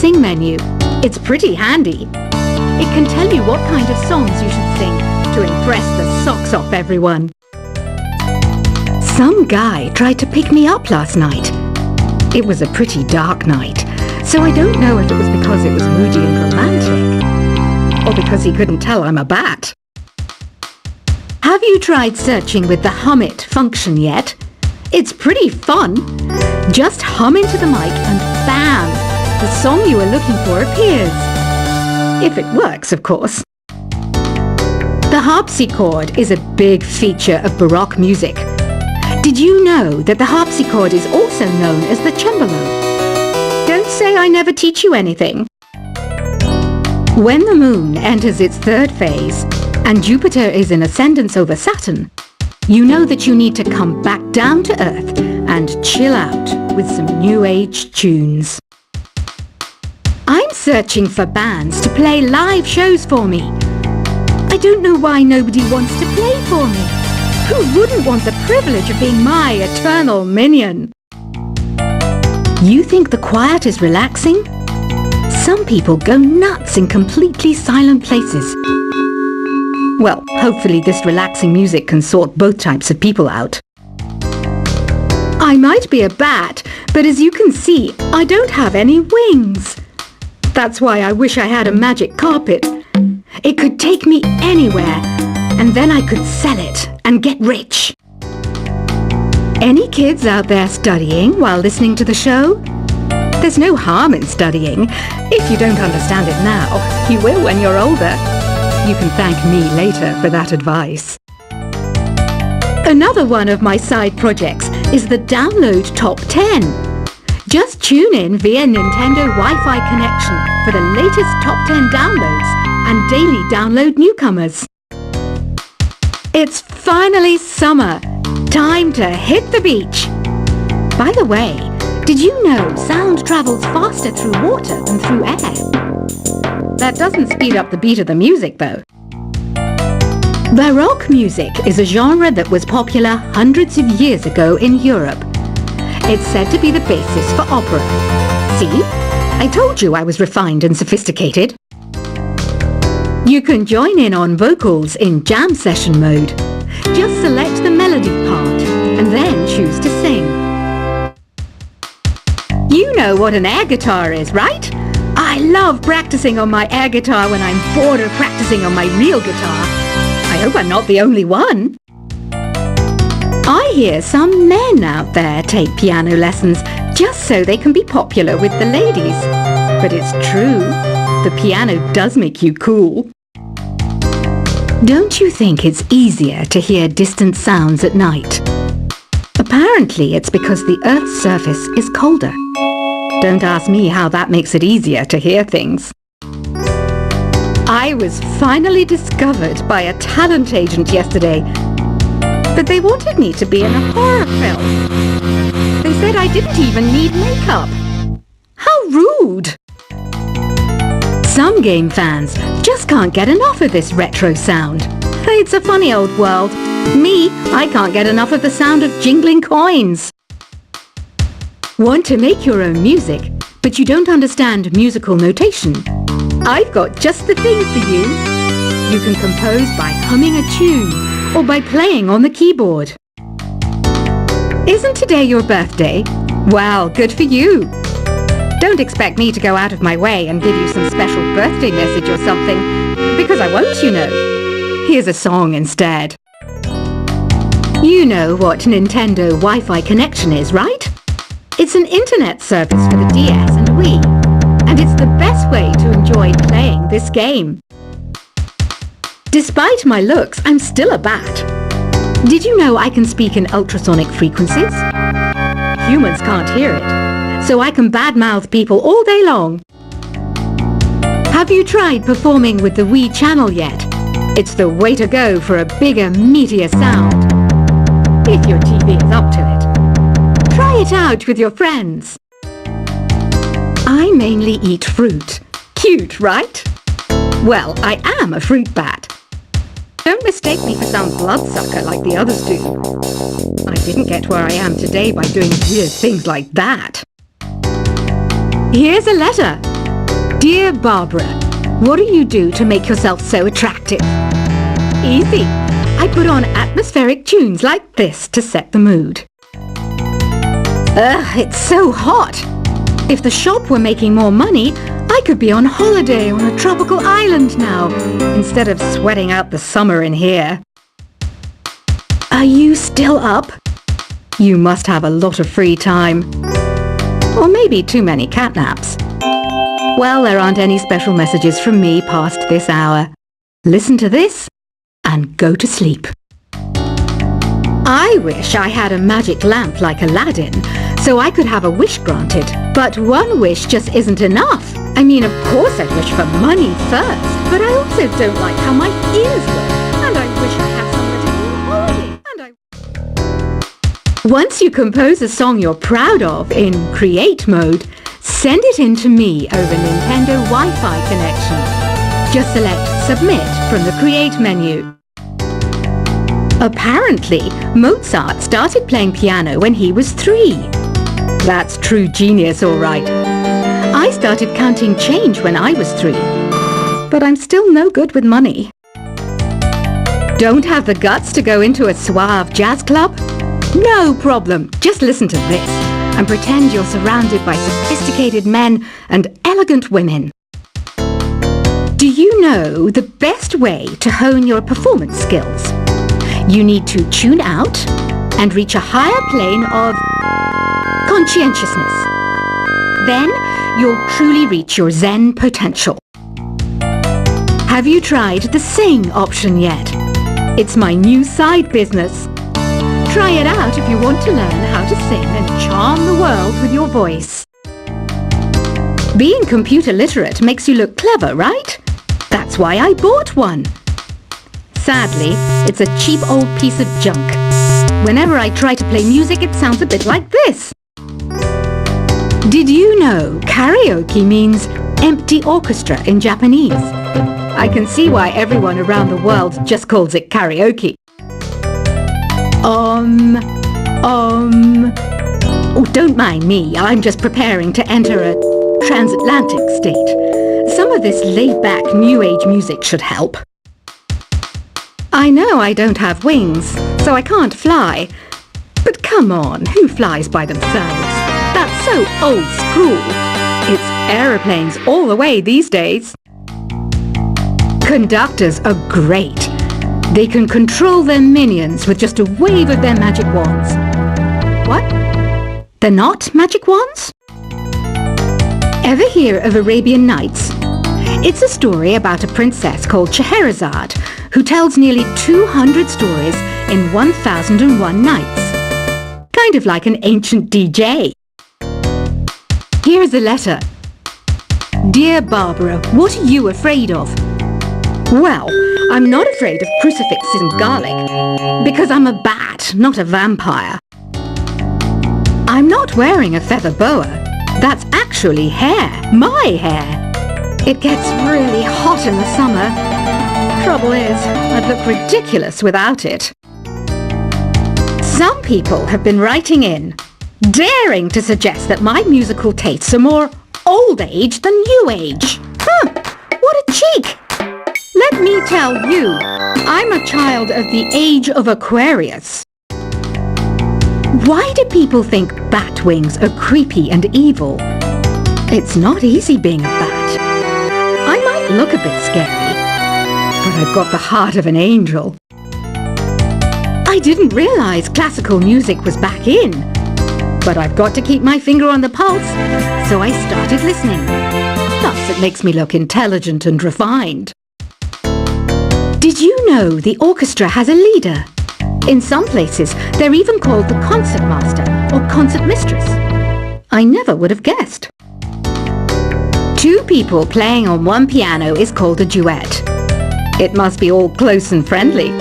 Sing menu. It's pretty handy. It can tell you what kind of songs you should sing to impress the socks off everyone. Some guy tried to pick me up last night. It was a pretty dark night, so I don't know if it was because it was moody and romantic, or because he couldn't tell I'm a bat. Have you tried searching with the Hum It function yet? It's pretty fun. Just hum into the mic and bam! The song you are looking for appears. If it works, of course. The harpsichord is a big feature of Baroque music. Did you know that the harpsichord is also known as the cembalo? Don't say I never teach you anything. When the moon enters its third phase and Jupiter is in ascendance over Saturn, you know that you need to come back down to Earth and chill out with some new age tunes. I'm searching for bands to play live shows for me. I don't know why nobody wants to play for me. Who wouldn't want the privilege of being my eternal minion? You think the quiet is relaxing? Some people go nuts in completely silent places. Well, hopefully this relaxing music can sort both types of people out. I might be a bat, but as you can see, I don't have any wings. That's why I wish I had a magic carpet. It could take me anywhere, and then I could sell it and get rich. Any kids out there studying while listening to the show? There's no harm in studying. If you don't understand it now, you will when you're older. You can thank me later for that advice. Another one of my side projects is the Download Top 10. Just tune in via Nintendo Wi-Fi connection for the latest Top 10 downloads and daily download newcomers. It's finally summer. Time to hit the beach. By the way, did you know sound travels faster through water than through air? That doesn't speed up the beat of the music, though. Baroque music is a genre that was popular hundreds of years ago in Europe. It's said to be the basis for opera. See? I told you I was refined and sophisticated. You can join in on vocals in jam session mode. Just select the melody part and then choose to sing. You know what an air guitar is, right? I love practicing on my air guitar when I'm bored of practicing on my real guitar. I hope I'm not the only one. I hear some men out there take piano lessons just so they can be popular with the ladies. But it's true, the piano does make you cool. Don't you think it's easier to hear distant sounds at night? Apparently it's because the Earth's surface is colder. Don't ask me how that makes it easier to hear things. I was finally discovered by a talent agent yesterday, but they wanted me to be in a horror film. They said I didn't even need makeup. How rude! Some game fans just can't get enough of this retro sound. It's a funny old world. Me, I can't get enough of the sound of jingling coins. Want to make your own music, but you don't understand musical notation? I've got just the thing for you. You can compose by humming a tune or by playing on the keyboard. Isn't today your birthday? Well, good for you. Don't expect me to go out of my way and give you some special birthday message or something, because I won't, you know. Here's a song instead. You know what Nintendo Wi-Fi connection is, right? It's an internet service for the DS and Wii, and it's the best way to enjoy playing this game. Despite my looks, I'm still a bat. Did you know I can speak in ultrasonic frequencies? Humans can't hear it, so I can badmouth people all day long. Have you tried performing with the Wii channel yet? It's the way to go for a bigger, meatier sound. If your TV is up to it. Try it out with your friends. I mainly eat fruit. Cute, right? Well, I am a fruit bat. Don't mistake me for some bloodsucker like the others do. I didn't get where I am today by doing weird things like that. Here's a letter. Dear Barbara, what do you do to make yourself so attractive? Easy. I put on atmospheric tunes like this to set the mood. Ugh, it's so hot. If the shop were making more money, I could be on holiday on a tropical island now, instead of sweating out the summer in here. Are you still up? You must have a lot of free time. Or maybe too many catnaps. Well, there aren't any special messages from me past this hour. Listen to this and go to sleep. I wish I had a magic lamp like Aladdin, so I could have a wish granted. But one wish just isn't enough. I mean, of course I'd wish for money first, but I also don't like how my ears look, and I wish I had somewhere to go on holiday, Once you compose a song you're proud of in Create mode, send it in to me over Nintendo Wi-Fi connection. Just select Submit from the Create menu. Apparently, Mozart started playing piano when he was 3. That's true genius, all right. I started counting change when I was 3. But I'm still no good with money. Don't have the guts to go into a suave jazz club? No problem. Just listen to this and pretend you're surrounded by sophisticated men and elegant women. Do you know the best way to hone your performance skills? You need to tune out and reach a higher plane of conscientiousness. Then you'll truly reach your Zen potential. Have you tried the Sing option yet? It's my new side business. Try it out if you want to learn how to sing and charm the world with your voice. Being computer literate makes you look clever, right? That's why I bought one. Sadly, it's a cheap old piece of junk. Whenever I try to play music, it sounds a bit like this. Did you know karaoke means empty orchestra in Japanese? I can see why everyone around the world just calls it karaoke. Oh, don't mind me. I'm just preparing to enter a transatlantic state. Some of this laid-back New Age music should help. I know I don't have wings, so I can't fly. But come on, who flies by themselves? That's so old school. It's aeroplanes all the way these days. Conductors are great. They can control their minions with just a wave of their magic wands. What? They're not magic wands? Ever hear of Arabian Nights? It's a story about a princess called Scheherazade who tells nearly 200 stories in 1001 nights. Kind of like an ancient DJ. Here's a letter. Dear Barbara, what are you afraid of? Well, I'm not afraid of crucifixes and garlic, because I'm a bat, not a vampire. I'm not wearing a feather boa. That's actually hair, my hair. It gets really hot in the summer. Trouble is, I'd look ridiculous without it. Some people have been writing in, daring to suggest that my musical tastes are more old age than new age. What a cheek! Let me tell you, I'm a child of the age of Aquarius. Why do people think bat wings are creepy and evil? It's not easy being a bat. I might look a bit scary, but I've got the heart of an angel. I didn't realize classical music was back in, but I've got to keep my finger on the pulse, so I started listening. Plus, it makes me look intelligent and refined. Did you know the orchestra has a leader? In some places, they're even called the concertmaster or concertmistress. I never would have guessed. 2 people playing on one piano is called a duet. It must be all close and friendly.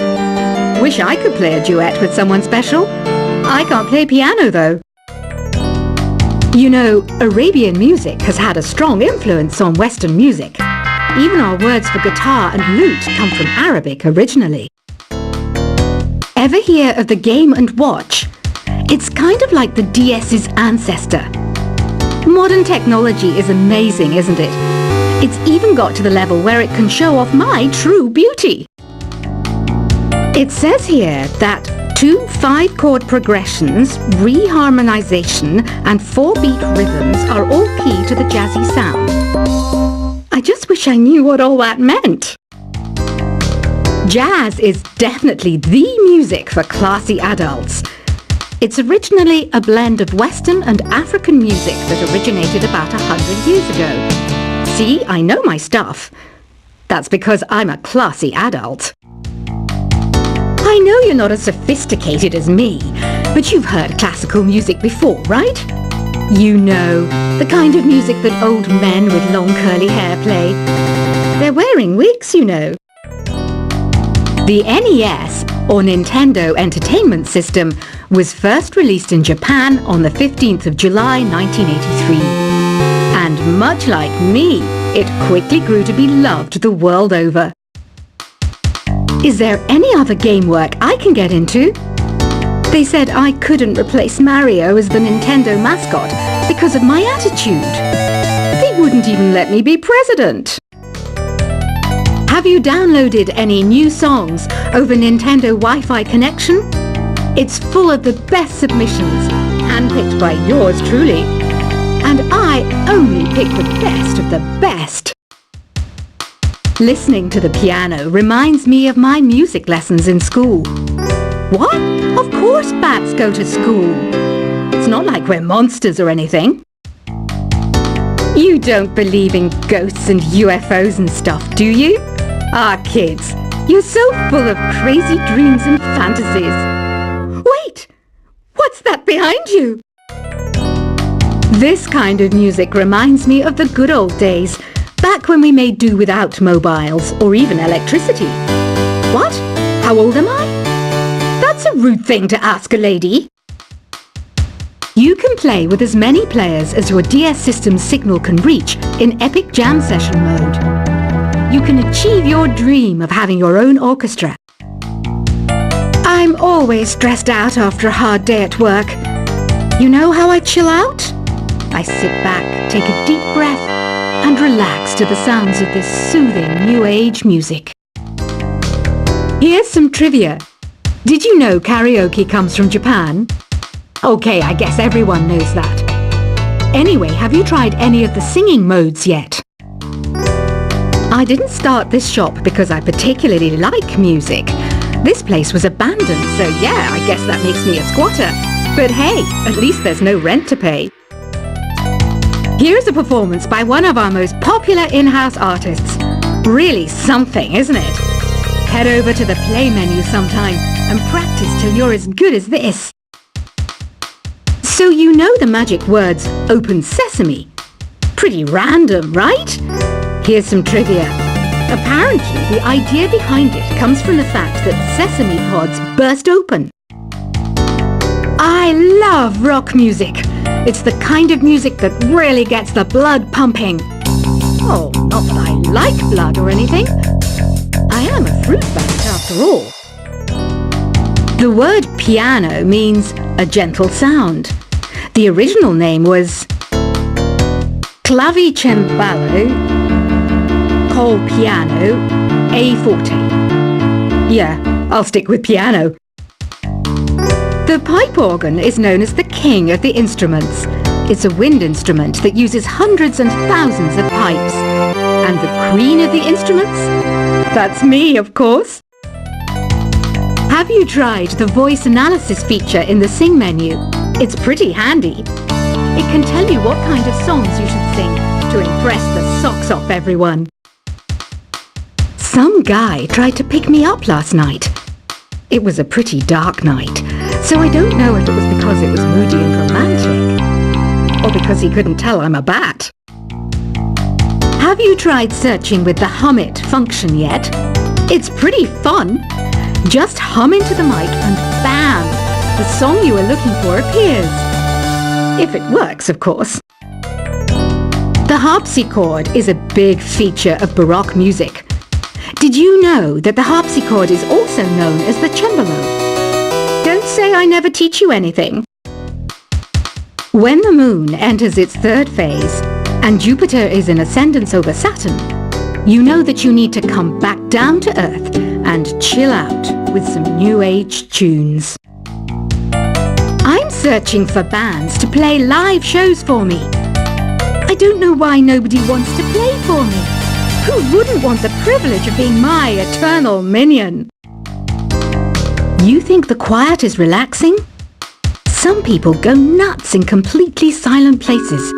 Wish I could play a duet with someone special. I can't play piano though. You know, Arabian music has had a strong influence on Western music. Even our words for guitar and lute come from Arabic originally. Ever hear of the Game & Watch? It's kind of like the DS's ancestor. Modern technology is amazing, isn't it? It's even got to the level where it can show off my true beauty. It says here that 2 5-chord progressions, reharmonization, and 4-beat rhythms are all key to the jazzy sound. I just wish I knew what all that meant. Jazz is definitely the music for classy adults. It's originally a blend of Western and African music that originated about 100 years ago. See, I know my stuff. That's because I'm a classy adult. I know you're not as sophisticated as me, but you've heard classical music before, right? You know, the kind of music that old men with long curly hair play. They're wearing wigs, you know. The NES, or Nintendo Entertainment System, was first released in Japan on the 15th of July 1983. And much like me, it quickly grew to be loved the world over. Is there any other game work I can get into? They said I couldn't replace Mario as the Nintendo mascot because of my attitude. They wouldn't even let me be president. Have you downloaded any new songs over Nintendo Wi-Fi connection? It's full of the best submissions, handpicked by yours truly. And I only pick the best of the best. Listening to the piano reminds me of my music lessons in school. What? Of course bats go to school. It's not like we're monsters or anything. You don't believe in ghosts and UFOs and stuff, do you? Ah, kids, you're so full of crazy dreams and fantasies. Wait! What's that behind you? This kind of music reminds me of the good old days, back when we made do without mobiles or even electricity. What? How old am I? That's a rude thing to ask a lady. You can play with as many players as your DS system's signal can reach in Epic Jam Session mode. You can achieve your dream of having your own orchestra. I'm always stressed out after a hard day at work. You know how I chill out? I sit back, take a deep breath, and relax to the sounds of this soothing new age music. Here's some trivia. Did you know karaoke comes from Japan? Okay, I guess everyone knows that. Anyway, have you tried any of the singing modes yet? I didn't start this shop because I particularly like music. This place was abandoned, so yeah, I guess that makes me a squatter. But hey, at least there's no rent to pay. Here's a performance by one of our most popular in-house artists. Really something, isn't it? Head over to the play menu sometime and practice till you're as good as this. So you know the magic words "Open Sesame"? Pretty random, right? Here's some trivia. Apparently, the idea behind it comes from the fact that sesame pods burst open. I love rock music. It's the kind of music that really gets the blood pumping. Oh, not that I like blood or anything. I am a fruit bat after all. The word piano means a gentle sound. The original name was clavicembalo col piano a forte. Yeah, I'll stick with piano. The pipe organ is known as the king of the instruments. It's a wind instrument that uses hundreds and thousands of pipes. And the queen of the instruments? That's me, of course. Have you tried the voice analysis feature in the Sing menu? It's pretty handy. It can tell you what kind of songs you should sing to impress the socks off everyone. Some guy tried to pick me up last night. It was a pretty dark night, so I don't know if it was because it was moody and romantic, or because he couldn't tell I'm a bat. Have you tried searching with the Hum It function yet? It's pretty fun. Just hum into the mic and bam! The song you are looking for appears. If it works, of course. The harpsichord is a big feature of Baroque music. Did you know that the harpsichord is also known as the cembalo? Don't say I never teach you anything. When the moon enters its third phase, and Jupiter is in ascendance over Saturn, you know that you need to come back down to Earth and chill out with some new age tunes. I'm searching for bands to play live shows for me. I don't know why nobody wants to play for me. Who wouldn't want the privilege of being my eternal minion? You think the quiet is relaxing? Some people go nuts in completely silent places.